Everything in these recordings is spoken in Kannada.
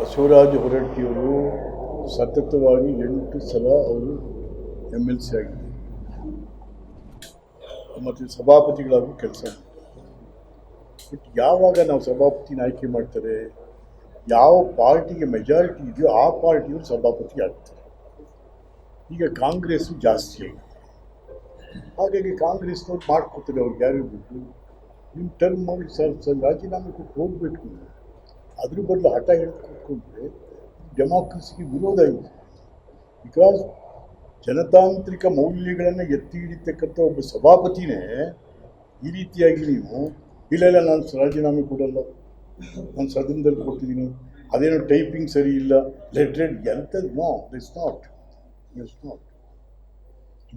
ಬಸವರಾಜ ಹೊರಟ್ಟಿಯವರು ಸತತವಾಗಿ 8 ಸಲ ಅವರು MLC ಆಗಿದ್ದಾರೆ ಮತ್ತು ಸಭಾಪತಿಗಳಾಗಿ ಕೆಲಸ ಬಟ್ ಯಾವಾಗ ನಾವು ಸಭಾಪತಿನ ಆಯ್ಕೆ ಮಾಡ್ತಾರೆ, ಯಾವ ಪಾರ್ಟಿಗೆ ಮೆಜಾರಿಟಿ ಇದೆಯೋ ಆ ಪಾರ್ಟಿಯವರು ಸಭಾಪತಿ ಆಗ್ತಾರೆ. ಈಗ ಕಾಂಗ್ರೆಸ್ಸು ಜಾಸ್ತಿ ಆಗಿದೆ, ಹಾಗಾಗಿ ಕಾಂಗ್ರೆಸ್ನವ್ರು ಮಾಡ್ಕೊತಾರೆ. ಅವ್ರಿಗೆ ಯಾರು ಬಿಟ್ಟು ನಿಮ್ಮ ಟರ್ಮ್ ಮಾಡಿ ಸರ್ ರಾಜೀನಾಮೆ ಕೊಟ್ಟು ಹೋಗಬೇಕು, ಅದ್ರ ಬದಲು ಹಠ ಹಿಡಿದು ಕೂತ್ಕೊಂಡ್ರೆ ಡೆಮಾಕ್ರಸಿಗೆ ವಿರೋಧ ಇದೆ. ಬಿಕಾಸ್ ಜನತಾಂತ್ರಿಕ ಮೌಲ್ಯಗಳನ್ನು ಎತ್ತಿ ಹಿಡಿತಕ್ಕಂಥ ಒಬ್ಬ ಸಭಾಪತಿನೇ ಈ ರೀತಿಯಾಗಿ ನೀವು ಇಲ್ಲ ನಾನು ರಾಜೀನಾಮೆ ಕೊಡಲ್ಲ, ನಾನು ಸದನದಲ್ಲಿ ಕೊಟ್ಟಿದ್ದೀನಿ, ಅದೇನೋ ಟೈಪಿಂಗ್ ಸರಿ ಇಲ್ಲ, ಲೆಟ್ರೆಡ್ ಎಂಥದ್ದು, ನೋ ಇಟ್ಸ್ ನಾಟ್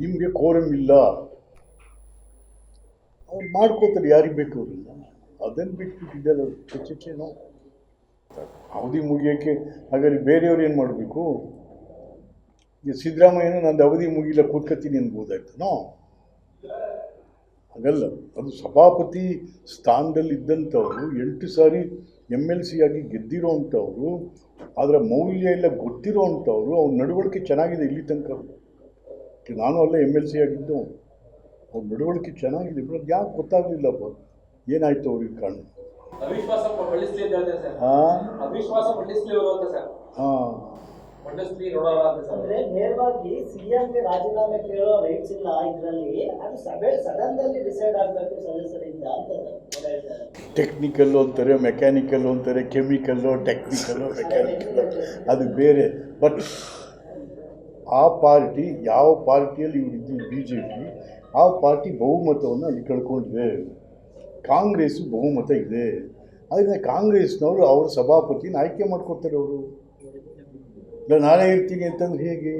ನಿಮಗೆ ಕೋರಮ್ ಇಲ್ಲ, ಅವ್ರು ಮಾಡ್ಕೋತಾರೆ ಯಾರಿಗೆ ಬೇಕು ಅವ್ರನ್ನ. ಅದನ್ನು ಬಿಟ್ಬಿಟ್ಟಿದ್ದಲ್ಲ ಚರ್ಚೆನೋ ಅವಧಿ ಮುಗಿಯೋಕ್ಕೆ. ಹಾಗಾದ್ರೆ ಬೇರೆಯವ್ರು ಏನು ಮಾಡಬೇಕು? ಈಗ ಸಿದ್ದರಾಮಯ್ಯನೂ ನಂದು ಅವಧಿ ಮುಗಿಲ್ಲ ಕೂತ್ಕೊತೀನಿ ಅನ್ಬೋದಾಯ್ತನೋ? ಹಾಗಲ್ಲ. ಅದು ಸಭಾಪತಿ ಸ್ಥಾನದಲ್ಲಿ ಇದ್ದಂಥವ್ರು 8 ಸಾರಿ MLC ಆಗಿ ಗೆದ್ದಿರೋ ಅಂಥವ್ರು, ಅದರ ಮೌಲ್ಯ ಎಲ್ಲ ಗೊತ್ತಿರೋ ಅಂಥವ್ರು, ಅವ್ರ ನಡವಳಿಕೆ ಚೆನ್ನಾಗಿದೆ ಇಲ್ಲಿ ತನಕ. ನಾನು ಅಲ್ಲೇ MLC ಆಗಿದ್ದು, ಅವ್ರ ನಡವಳಿಕೆ ಚೆನ್ನಾಗಿದೆ. ಬಿಡೋದು ಯಾಕೆ ಗೊತ್ತಾಗಲಿಲ್ಲಪ್ಪ, ಏನಾಯ್ತು ಅವ್ರಿಗೆ ಕಾರಣ? ನೇರವಾಗಿ ಸಿಎಂಗೆ ರಾಜೀನಾಮೆ ಕೇಳೋ ರೈಟ್ಸ್ ಇಲ್ಲ ಇದರಲ್ಲಿ. ಅದು ಸದನದಲ್ಲಿ ಡಿಸೈಡ್ ಆಗಬೇಕು ಸದಸ್ಯರಿಂದ ಅಂತ ಟೆಕ್ನಿಕಲ್ಲು ಅಂತಾರೆ, ಮೆಕ್ಯಾನಿಕಲ್ಲು ಅಂತಾರೆ, ಕೆಮಿಕಲ್ಲು, ಟೆಕ್ನಿಕಲ್ಲು, ಮೆಕ್ಯಾನಿಕಲ್ಲು, ಅದು ಬೇರೆ. ಬಟ್ ಆ ಪಾರ್ಟಿ, ಯಾವ ಪಾರ್ಟಿಯಲ್ಲಿ ಇವರಿದ್ದು BJP, ಆ ಪಾರ್ಟಿ ಬಹುಮತವನ್ನು ಅಲ್ಲಿ ಕಳ್ಕೊಂಡಿದೆ. ಕಾಂಗ್ರೆಸ್ಸು ಬಹುಮತ ಇದೆ. ಅದರಿಂದ ಕಾಂಗ್ರೆಸ್ನವರು ಅವರ ಸಭಾಪತಿನ ಆಯ್ಕೆ ಮಾಡ್ಕೊತಾರೆ. ಅವರು ಇಲ್ಲ ನಾನೇ ಇರ್ತೀನಿ ಅಂತಂದ್ರೆ ಹೇಗೆ?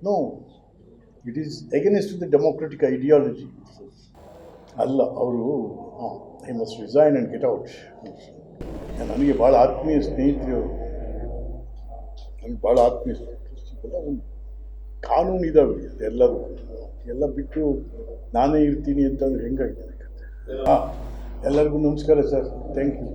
No, it is against to the democratic ideology. ಅಲ್ಲ, ಅವರು I must resign and get out. ನನಗೆ ಭಾಳ ಆತ್ಮೀಯ ಸ್ನೇಹಿತರು, ನನಗೆ ಭಾಳ ಆತ್ಮೀಯ ಸ್ನೇಹಿತರು. ಒಂದು ಕಾನೂನು ಇದ್ದಾವೆ ಎಲ್ಲರೂ, ಎಲ್ಲ ಬಿಟ್ಟು ನಾನೇ ಇರ್ತೀನಿ ಅಂತಂದ್ರೆ ಹೆಂಗಾಗ್ತದೆ? ಎಲ್ಲರಿಗೂ ನಮಸ್ಕಾರ ಸರ್. Thank you.